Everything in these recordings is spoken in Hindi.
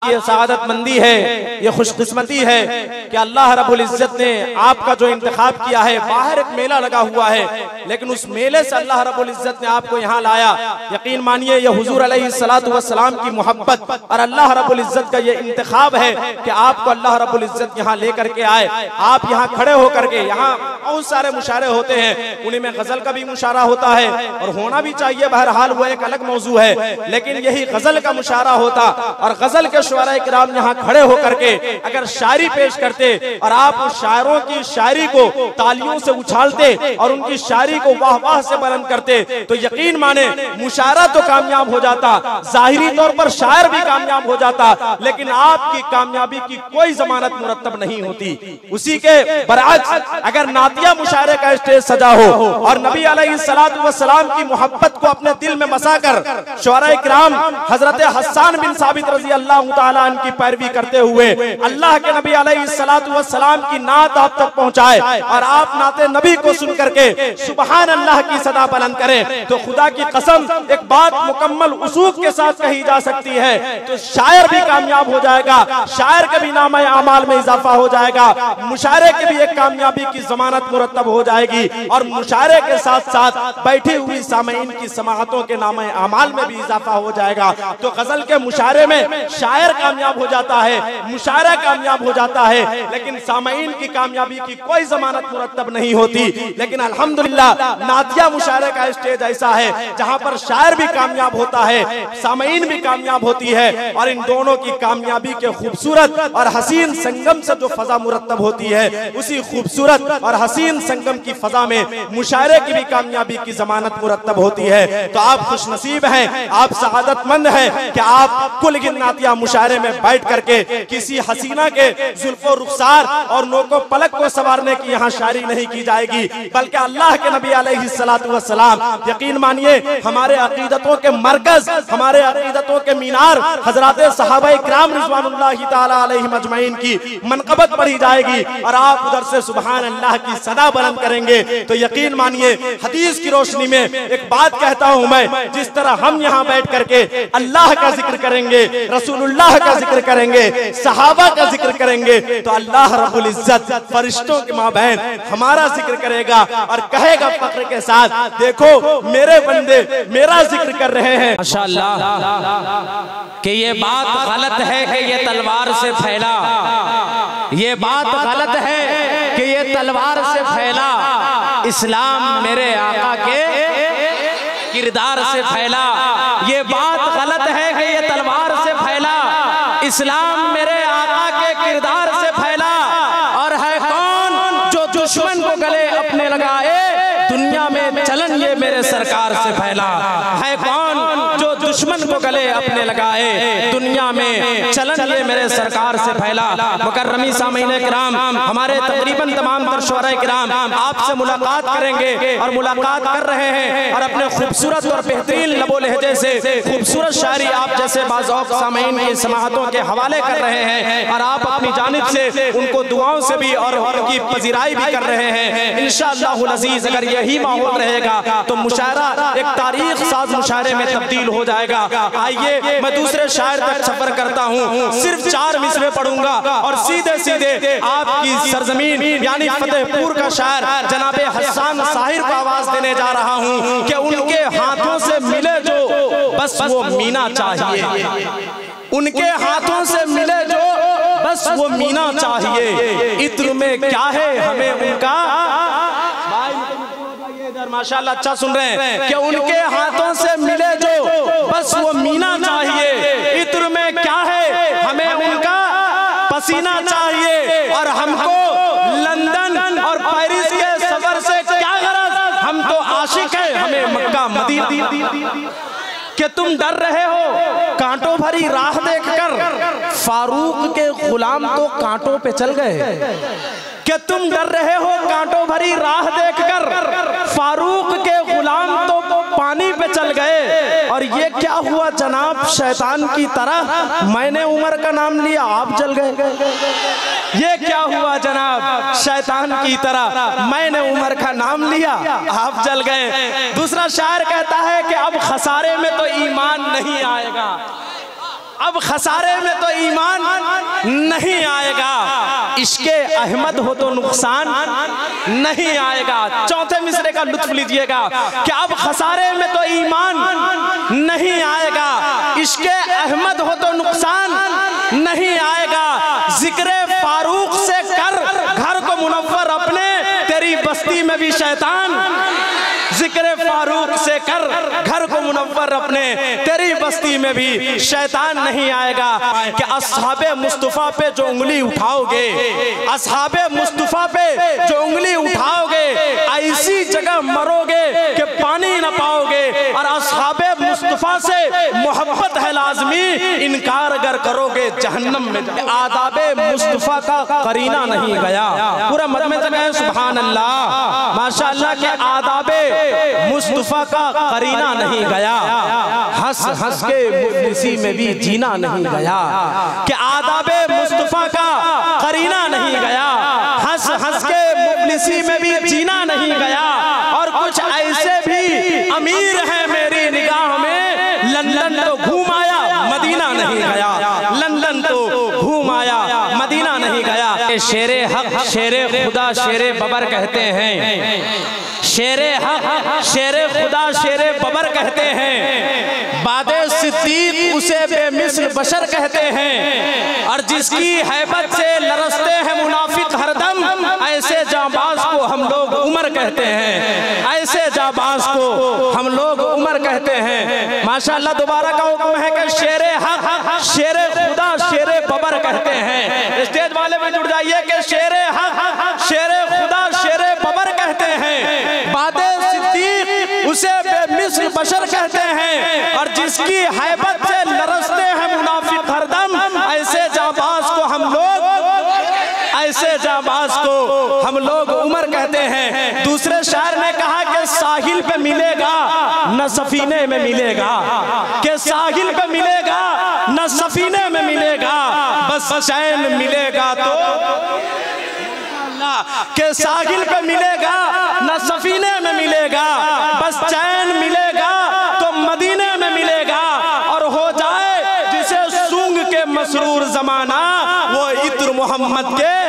ये सआदतमंदी है, ये खुशकिस्मती है कि अल्लाह रब्बुल इज्जत ने आपका जो इंतखाब किया है। बाहर एक मेला लगा हुआ है, लेकिन उस मेले से अल्लाह रब्बुल इज्जत ने आपको यहाँ लाया। यकीन मानिए ये हुजूर अलैहिस्सलातु वस्सलाम की मोहब्बत और अल्लाह रब्बुल इज्जत का ये इंतखाब है कि आपको अल्लाह रब्बुल इज्जत यहाँ लेकर के आए। आप यहाँ खड़े होकर के, यहाँ बहुत सारे मुशारे होते हैं, उन्हीं में गजल का भी मुशारा होता है और होना भी चाहिए, बहरहाल वो एक अलग मौजू है। लेकिन यही गजल का मुशारा होता और गजल के शुआरा किराम यहाँ खड़े होकर के अगर शायरी पेश करते और आप उस शायरों की शायरी को तालियों से उछालते और उनकी शायरी को वाह वाह से बुलंद करते तो यकीन माने मुशारा तो कामयाब हो जाता, जाहिरी तौर पर शायर भी कामयाब हो जाता, लेकिन आपकी कामयाबी की कोई जमानत मुरत्तब नहीं होती। उसी के बरअक्स अगर नातिया मुशायरे का स्टेज सजा हो और नबी अलैहिस्सलातु वस्सलाम की मोहब्बत को अपने दिल में बसाकर शुआरा किराम हजरत हस्सान बिन साबित रजी अल्लाह तआला की पैरवी करते हुए अल्लाह के नबी अलैहिस्सलातु वस्सलाम की नात आप तक पहुंचाए और आप नाते नबी को सुन करके सुबहान अल्लाह की सदा बुलंद करें, तो खुदा की कसम एक बात मुकम्मल उसूल के साथ कही जा सकती है, तो शायर भी कामयाब हो जाएगा, शायर के भी नामे आमाल में इजाफा हो जाएगा, मुशायरे के भी एक कामयाबी की जमानत मुरत्तब हो जाएगी और मुशायरे के साथ साथ बैठी हुई सामईन की समाअतों के नामे आमाल में भी इजाफा हो जाएगा। तो गजल के मुशायरे में शायर कामयाब हो जाता है, मुशायरा कामयाब हो जाता है, लेकिन सामईन की कामयाबी की कोई जमानत मुरत्तब नहीं होती। लेकिन अल्हम्दुलिल्लाह नातिया मुशायरे का स्टेज ऐसा है जहां पर शायर भी कामयाब होता है, सामईन भी कामयाब होती है और इन दोनों की कामयाबी के खूबसूरत और हसीन संगम से जो फजा मुरत्तब होती है, उसी खूबसूरत और हसीन संगम की फजा में मुशायरे की भी कामयाबी की जमानत मुरत्तब होती है। तो आप खुशनसीब हैं, आप सआदतमंद हैं कि आप कुल नातिया मुशायरे में बैठ करके किसी हसीना के जुल्फो रुखसार और नोको पलक को संवारने की यहाँ शायरी नहीं की जाएगी, बल्कि अल्लाह के नबी अलैहिस्सलातु वस्सलाम, यकीन मानिए हमारे अकीदतों के मरकज, हमारे अकीदतों के मीनार हजराते सहाबाए किराम रिज़वानुल्लाहि ताला अलैहिम अजमईन की मनक़बत पढ़ी जाएगी और आप उधर से सुभान अल्लाह की सदा बुलंद करेंगे। तो यकीन मानिए हदीस की रोशनी में एक बात कहता हूँ मैं, जिस तरह हम यहाँ बैठ करके अल्लाह का जिक्र करेंगे, रसूलुल्लाह का जिक्र करेंगे, सहाबा का जिक्र करेंगे, तो अल्लाह रब्बुल इज्जत फरिश्तों के माबैन हमारा जिक्र करेगा और कहेगा फख्र के साथ, देखो मेरे बंदे मेरा जिक्र कर रहे हैं। माशाअल्लाह कि ये बात गलत है कि ये तलवार से फैला, ये बात गलत है कि ये तलवार से फैला, इस्लाम मेरे आका के किरदार से फैला। ये बात गलत है कि ये तलवार से फैला, इस्लाम मेरे आका के किरदार से फैला। और है कौन जो दुश्मन को गले अपने लगाए, दुनिया में चलन ये मेरे सरकार से फैला। है कौन जो दुश्मन को गले अपने लगाए, दुनिया में चलन ये मेरे सरकार से फैला। मुकर्रमी सामीन किराम, हमारे तकरीबन तमाम तर शुआरा किराम आपसे मुलाकात करेंगे और मुलाकात कर रहे हैं और अपने खूबसूरत और बेहतरीन लबो लहजे से खूबसूरत शायरी आप जैसे बाज़ौक़ सामीन की समाअतों के हवाले कर रहे हैं और आप अपनी जानिब से उनको दुआओं से भी और उनकी पजीराई भी कर रहे हैं। इंशाअल्लाहुल अज़ीज़ अगर यही माहौल रहेगा तो मुशायरा एक तारीख साज मुशायरे में तब्दील हो जाएगा। आइए मैं दूसरे शायर तक सफर करता हूँ, सिर्फ 4 मिसरे पढ़ूंगा और सीधे सीधे आपकी सरजमीन यानी फतेहपुर का शायर जनाबे हस्सान साहिर को आवाज देने जा रहा हूँ कि उनके हाथों से मिले जो बस वो मीना चाहिए, उनके हाथों से मिले जो बस वो मीना चाहिए, इत्र में क्या है हमें उनका। माशाल्लाह अच्छा सुन रहे हैं कि उनके हाथों से मिले जो बस वो मीना चाहिए, इत्र में क्या है हमें उनका पसीना चाहिए। और हमको लंदन और पेरिस के सफर से क्या गरज, हम तो आशिक हैं हमें मक्का मदीना। कि तुम डर रहे हो कांटों भरी राह देखकर, फारूक के गुलाम तो कांटों पे चल गए। कि तुम डर रहे हो कांटों भरी राह देखकर, फारूक के गुलाम तो पानी पे चल गए। और ये क्या हुआ जनाब शैतान की तरह, मैंने उमर का नाम लिया आप जल गए। ये क्या हुआ जनाब शैतान की तरह, मैंने उमर का नाम लिया आप जल गए। दूसरा शायर कहता है कि अब खसारे में तो ईमान नहीं आएगा, अब खसारे में तो ईमान नहीं आएगा, इश्के अहमद हो तो नुकसान नहीं आएगा। चौथे मिसरे का लुत्फ लीजिएगा कि अब खसारे में तो ईमान नहीं आएगा, इश्के अहमद हो तो नुकसान नहीं आएगा। जिक्र फारूक से कर घर को मुनव्वर अपने, तेरी बस्ती में भी शैतान। जिक्र फारूक से कर घर को मुनव्वर अपने, तेरी बस्ती में भी शैतान नहीं आएगा। कि असहाबे मुस्तफा पे जो उंगली उठाओगे, असहाबे मुस्तफा पे जो उंगली उठाओगे, ऐसी जगह मरोगे कि पानी न पाओगे। और असहाबे मुस्तफा से मोहब्बत है लाजमी, इनकार अगर करोगे जहन्नम में। आदाबे मुस्तफा का करीना नहीं गया, पूरा मजमे तक है सुभान अल्लाह माशाअल्लाह के आदाबे मुस्तफा का करीना नहीं गया, हंस हंस के मुफलिसी में भी जीना नहीं गया। कि आदाबे मुस्तफा का करीना नहीं गया, हंस हंस के मुफलिसी में भी जीना नहीं गया। और कुछ ऐसे भी अमीर हैं मेरी निगाह में, लंदन तो घूम आया मदीना नहीं गया, लंदन तो घूम आया मदीना नहीं गया। शेरे हक शेरे खुदा शेरे बबर कहते हैं, शेरे हक शेरे खुदा शेरे बबर कहते हैं। बादे सिद्दीक उसे बेमिसल बशर कहते हैं। और जिसकी हैबत से लरसते हैं मुनाफिक हरदम, ऐसे जाबाज को हम लोग उमर कहते हैं, ऐसे जाबाज को हम लोग उमर कहते हैं। माशाअल्लाह दोबारा का हुक्म है कि शेरे हक शेरे खुदा शेरे बबर कहते हैं। स्टेज वाले में जुड़ जाइए कि शेरे हक शेरे खुदा शेरे बबर कहते हैं। बादे सिद्दीक उसे बेमिसल बशर कहते हैं। और जिसकी हैबत से लरसते हैं मुनाफिक हरदम, ऐसे जाबाज को हम लोग, ऐसे जाबाज को हम लोग उमर कहते हैं। दूसरे शायर ने कहा कि साहिल पे मिलेगा न सफीने में मिलेगा, कि साहिल पे मिलेगा न सफीने में मिलेगा, बस चैन मिलेगा तो। के साहिल पे मिलेगा न सफीने में मिलेगा, बस चैन मिलेगा तो मदीने में मिलेगा। और हो जाए जिसे सूंघ के मसरूर जमाना, वो इत्र मोहम्मद के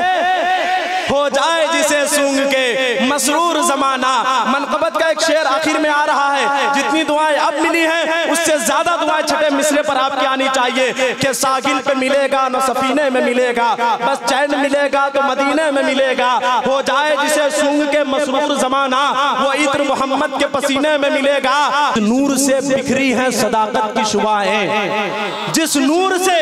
हो जाए जिसे सूंघ के मसरूर जमाना। मनकबत का एक शेर आखिर में आ रहा है, जितनी दुआएं अब मिली हैं उससे ज्यादा दुआएं छठे मिसरे पर आपकी आनी चाहिए। कि साहिल पे मिलेगा न सफीने में मिलेगा, बस चैन मिलेगा तो मदीने में मिलेगा। हो जाए जिसे सूंघ के मसरूर जमाना, वो इत्र मोहम्मद के पसीने में मिलेगा। नूर से बिखरी है सदाकत की शुआएं, जिस नूर से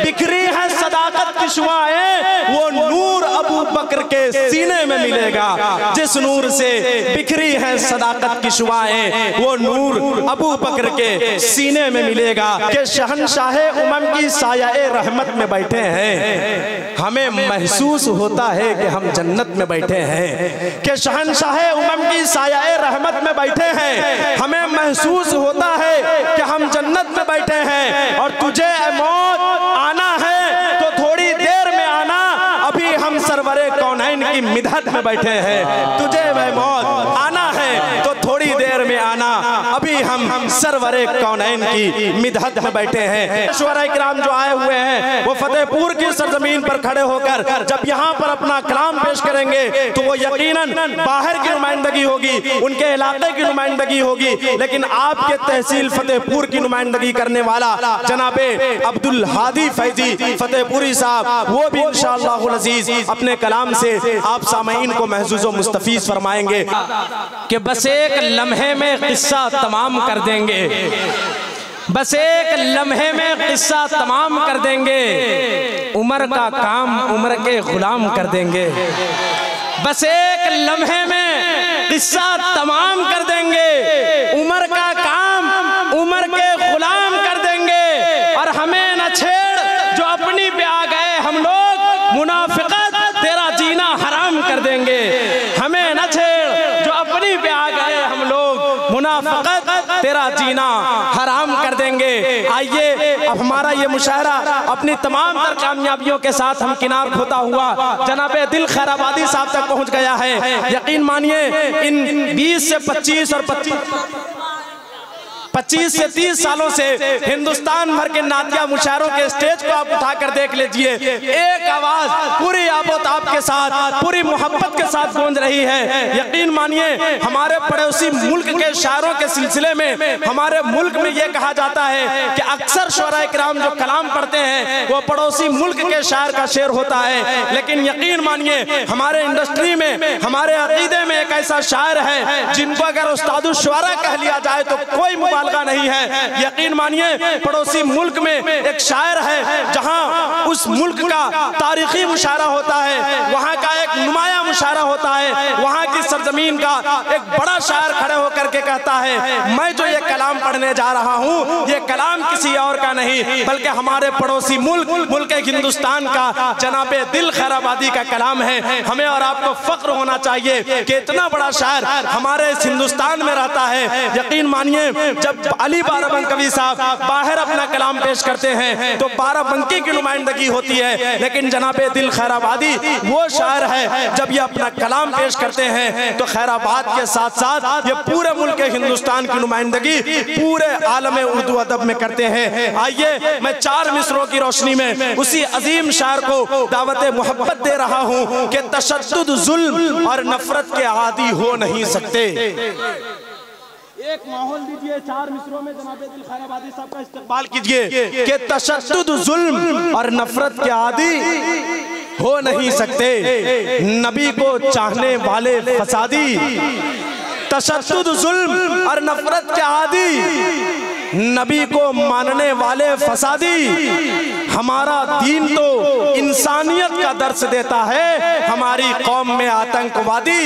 बिखरी है सदाकत की शुआएं, वो नूर अबू बकर के सीने में मिलेगा। जिस नूर से बिखरी है सदाकत की शुआएं, वो नूर अबू बकर के सीने में मिलेगा। कि शहनशाहे उमम की साया रहमत में बैठे हैं, हमें महसूस होता है कि हम जन्नत में बैठे हैं। कि शहनशाहे उमम की साया रहमत में बैठे हैं, हमें महसूस होता है कि हम जन्नत में बैठे हैं। और तुझे मौत आना है तो थोड़ी देर में आना, अभी हम सरवरे कौनैन की मिदहत में बैठे हैं। तुझे वह मौत आना है तो थोड़ी देर में आना, अभी हम सरवरे कौनैन की मिदहत में बैठे हैं। शुअरा इकराम जो आए हुए हैं वो फतेहपुर की सरजमीन पर खड़े होकर जब यहाँ पर अपना कलाम पेश करेंगे तो वो यकीनन बाहर की नुमाइंदगी होगी, उनके इलाके की नुमाइंदगी होगी, लेकिन आपके तहसील फतेहपुर की नुमाइंदगी करने वाला जनाबे अब्दुल हादी फैजी फतेहपुरी साहब, वो भी इंशाअल्लाह अज़ीज़ अपने कलाम से आप सामईन को महसूस व मुस्तफीज फरमाएंगे। कि बस एक लम्हे में किस्सा तमाम कर देंगे, बस एक लम्हे में किस्सा तमाम कर देंगे, उमर का काम उमर के गुलाम कर देंगे। बस एक लम्हे में किस्सा तमाम कर देंगे, उमर का काम उमर के गुलाम कर देंगे। और हमें न छेड़ जो अपनी पे आ गए हम लोग, मुनाफिकत तेरा जीना हराम कर देंगे। हमें न छेड़ जो अपनी पे आ गए हम लोग, मुनाफिकत तेरा जीना हराम कर देंगे। आइए अब हमारा ये मुशायरा अपनी तमाम तर कामयाबियों के साथ हम किनार खोता हुआ जनाबे दिल खैराबादी साहब तक पहुंच गया है। यकीन मानिए इन 20 से 25 और 25 25 से 30 सालों से हिंदुस्तान भर के नातिया मुशायरों के स्टेज को आप उठाकर देख लीजिए, एक आवाज पूरी आबोताब के साथ, पूरी मोहब्बत के साथ गूंज रही है। यकीन मानिए हमारे पड़ोसी मुल्क के शायरों के सिलसिले में हमारे मुल्क में यह कहा जाता है कि अक्सर शुअरा किराम जो कलाम पढ़ते हैं वो पड़ोसी मुल्क के शायर का शेर होता है। लेकिन यकीन मानिए हमारे इंडस्ट्री में, हमारे अकीदे में एक ऐसा शायर है जिनको अगर उस्तादुल शुअरा कह लिया जाए तो कोई मुबालगा नहीं है। यकीन मानिए पड़ोसी मुल्क में एक शायर है जहां उस मुल्क का तारीखी मुशायरा होता है, वहां का एक नुमाया मुशायरा होता है, वहां की सरजमीन का एक बड़ा शायर खड़े होकर के कहता है मैं जो ये कलाम पढ़ने जा रहा हूं ये कलाम किसी और का नहीं बल्कि हमारे पड़ोसी मुल्क हिंदुस्तान का जनाबे दिल खैराबादी का कलाम है। हमें और आपको फख्र होना चाहिए कि इतना बड़ा शायर हमारे इस हिंदुस्तान में रहता है। यकीन मानिए जब अली बाराबंकी साहब बाहर अपना कलाम पेश करते हैं तो बाराबंकी की नुमाइंदगी होती है, लेकिन जनाबे दिल खैराबादी वो शायर है जब ये अपना कलाम पेश करते हैं तो खैराबाद के साथ साथ ये पूरे मुल्क हिंदुस्तान की नुमाइंदगी पूरे आलम उर्दू अदब में करते हैं। आइए मैं 4 मिसरों की रोशनी में उसी अजीम शायर को दावत मोहब्बत दे रहा हूं कि तशद्दुद जुल्म और नफरत के आदी हो नहीं सकते। एक माहौल दीजिए 4 मिसरों में जनाबे दिल खैराबादी साहब का इस्तेमाल कीजिए कि तशद्दुद जुल्म और नफरत के आदी हो नहीं सकते। नबी को चाहने वाले फसादी, तशद्दुद जुल्म और नफरत के आदी, नबी को मानने वाले फसादी। हमारा दीन तो इंसानियत का दर्स देता है, हमारी कौम में आतंकवादी।